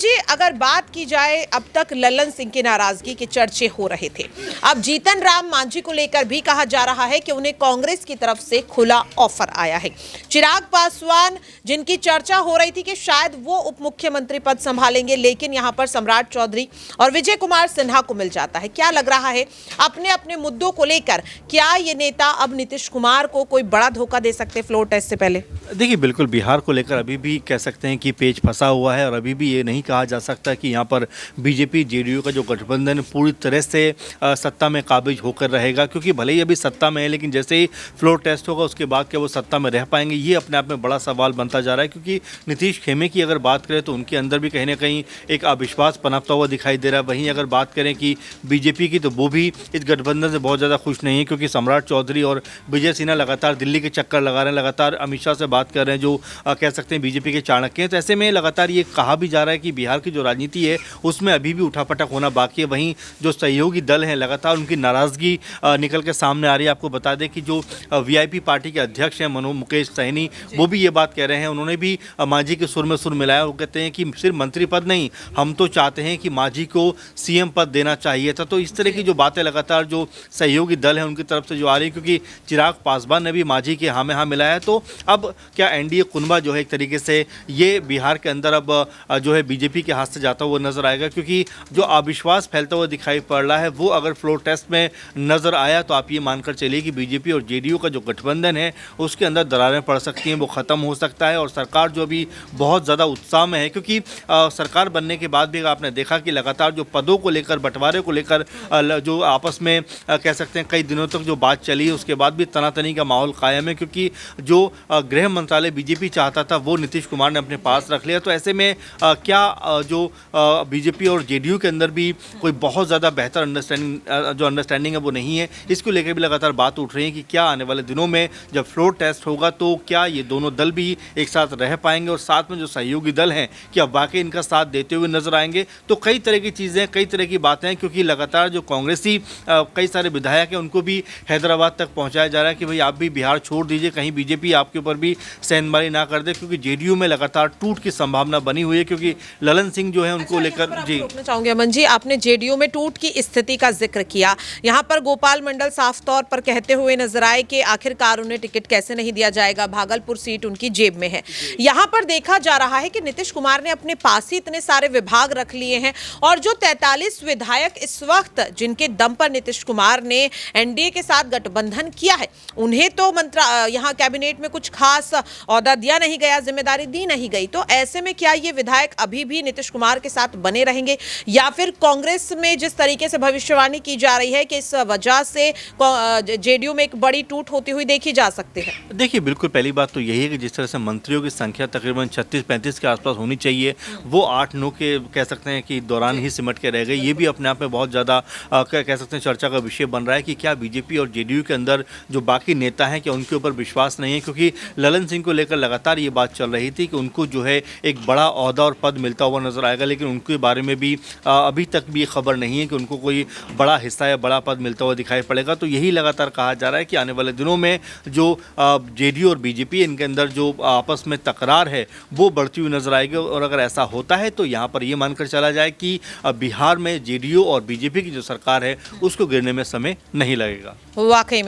जी, अगर बात की जाए, अब तक ललन सिंह की नाराजगी के चर्चे हो रहे थे। अब जीतन राम मांझी को लेकर भी कहा जा रहा है कि उन्हें कांग्रेस की तरफ से खुला ऑफर आया है। चिराग पासवान, जिनकी चर्चा हो रही थी कि शायद वो उप मुख्यमंत्री पद संभालेंगे, लेकिन यहां पर सम्राट चौधरी और विजय कुमार सिन्हा को मिल जाता है। क्या लग रहा है, अपने अपने मुद्दों को लेकर क्या ये नेता अब नीतीश कुमार को कोई बड़ा धोखा दे सकते फ्लोर टेस्ट से पहले? देखिए, बिल्कुल बिहार को लेकर अभी भी कह सकते हैं कि पेच फंसा हुआ है और अभी भी ये नहीं कहा जा सकता कि यहाँ पर बीजेपी जेडीयू का जो गठबंधन पूरी तरह से सत्ता में काबिज होकर रहेगा, क्योंकि भले ही अभी सत्ता में है लेकिन जैसे ही फ्लोर टेस्ट होगा उसके बाद क्या वो सत्ता में रह पाएंगे, ये अपने आप में बड़ा सवाल बनता जा रहा है। क्योंकि नीतीश खेमे की अगर बात करें तो उनके अंदर भी कहीं ना कहीं एक अविश्वास पनपता हुआ दिखाई दे रहा है। वहीं अगर बात करें कि बीजेपी की, तो वो भी इस गठबंधन से बहुत ज़्यादा खुश नहीं है, क्योंकि सम्राट चौधरी और विजय सिन्हा लगातार दिल्ली के चक्कर लगा रहे हैं, लगातार अमित शाह से बात कर रहे हैं, जो कह सकते हैं बीजेपी के चाणक्य हैं। तो ऐसे में लगातार ये कहा भी जा रहा है कि बिहार की जो राजनीति है उसमें अभी भी उठापटक होना बाकी है। वहीं जो सहयोगी दल हैं लगातार उनकी नाराज़गी निकल के सामने आ रही है। आपको बता दें कि जो वीआईपी पार्टी के अध्यक्ष हैं मुकेश सहनी, वो भी ये बात कह रहे हैं। उन्होंने भी मांझी के सुर में सुर मिलाया। वो कहते हैं कि सिर्फ मंत्री पद नहीं, हम तो चाहते हैं कि मांझी को सीएम पद देना चाहिए था। तो इस तरह की जो बातें लगातार जो सहयोगी दल हैं उनकी तरफ से जो आ रही है, क्योंकि चिराग पासवान ने भी मांझी के हाँ में हाँ मिलाया है। तो अब क्या एनडीए कुनबा जो है एक तरीके से ये बिहार के अंदर अब जो है बीजेपी के हाथ से जाता हुआ नजर आएगा, क्योंकि जो अविश्वास फैलता हुआ दिखाई पड़ रहा है वो अगर फ्लोर टेस्ट में नजर आया तो आप ये मानकर चलिए कि बीजेपी और जेडीयू का जो गठबंधन है उसके अंदर दरारें पड़ सकती हैं, वो ख़त्म हो सकता है। और सरकार जो अभी बहुत ज़्यादा उत्साह में है, क्योंकि सरकार बनने के बाद भी आपने देखा कि लगातार जो पदों को लेकर, बंटवारे को लेकर जो आपस में कह सकते हैं कई दिनों तक जो बात चली, उसके बाद भी तनातनी का माहौल कायम है, क्योंकि जो गृह मंत्रालय बीजेपी चाहता था वो नीतीश कुमार ने अपने पास रख लिया। तो ऐसे में क्या जो बीजेपी और जेडीयू के अंदर भी कोई बहुत ज़्यादा बेहतर अंडरस्टैंडिंग है वो नहीं है, इसको लेकर भी लगातार बात उठ रही है कि क्या आने वाले दिनों में जब फ्लोर टेस्ट होगा तो क्या ये दोनों दल भी एक साथ रह पाएंगे, और साथ में जो सहयोगी दल हैं क्या वाकई इनका साथ देते हुए नजर आएंगे। तो कई तरह की चीज़ें, कई तरह की बातें हैं, क्योंकि लगातार जो कांग्रेसी कई सारे विधायक हैं उनको भी हैदराबाद तक पहुँचाया जा रहा है कि भाई आप भी बिहार छोड़ दीजिए, कहीं बीजेपी आपके ऊपर भी सेंधमारी ना कर दे, क्योंकि जेडीयू में लगातार टूट की संभावना बनी हुई है। क्योंकि ललन सिंह जो है उनको लेकर जी पूछना चाहूंगी अमन जी, आपने जेडीयू में टूट की स्थिति का जिक्र किया। यहां पर गोपाल मंडल साफ तौर पर कहते हुए नजर आए कि आखिरकार उन्हें टिकट कैसे नहीं दिया जाएगा, भागलपुर सीट उनकी जेब में है। यहां पर देखा जा रहा है कि नीतीश कुमार ने अपने पास ही इतने सारे विभाग रख लिए हैं, और जो 43 विधायक इस वक्त जिनके दम पर नीतीश कुमार ने एनडीए के साथ गठबंधन किया है, उन्हें तो यहां कैबिनेट में कुछ खास औहदा दिया नहीं गया, जिम्मेदारी दी नहीं गई। तो ऐसे में क्या ये विधायक अभी भी नीतीश कुमार के साथ बने रहेंगे, या फिर कांग्रेस में जिस तरीके से भविष्यवाणी की जा रही है कि इस वजह से जेडीयू में एक बड़ी टूट होती हुई देखी जा सकती है? देखिए, बिल्कुल पहली बात तो यही है कि जिस तरह से मंत्रियों की संख्या तकरीबन 36-35 के आसपास होनी चाहिए, वो 8-9 के कह सकते हैं कि दौरान ही सिमट के रह गई। ये भी अपने आप में बहुत ज़्यादा कह सकते हैं चर्चा का विषय बन रहा है कि क्या बीजेपी और जेडीयू के अंदर जो बाकी नेता हैं क्या उनके ऊपर विश्वास नहीं है, क्योंकि ललन सिंह को लेकर लगातार ये बात चल रही थी कि उनको जो है एक बड़ा ओहदा और पद मिलता हुआ नजर आएगा, लेकिन उनके बारे में भी अभी तक भी खबर नहीं है कि उनको कोई बड़ा हिस्सा या बड़ा पद मिलता हुआ दिखाई पड़ेगा। तो यही लगातार कहा जा रहा है कि आने वाले दिनों में जो जेडीयू और बीजेपी इनके अंदर जो आपस में तकरार है वो बढ़ती हुई नजर आएगी, और अगर ऐसा होता है तो यहाँ पर ये मानकर चला जाए कि बिहार में जेडीयू और बीजेपी की जो सरकार है उसको गिरने में समय नहीं लगेगा। वाकई में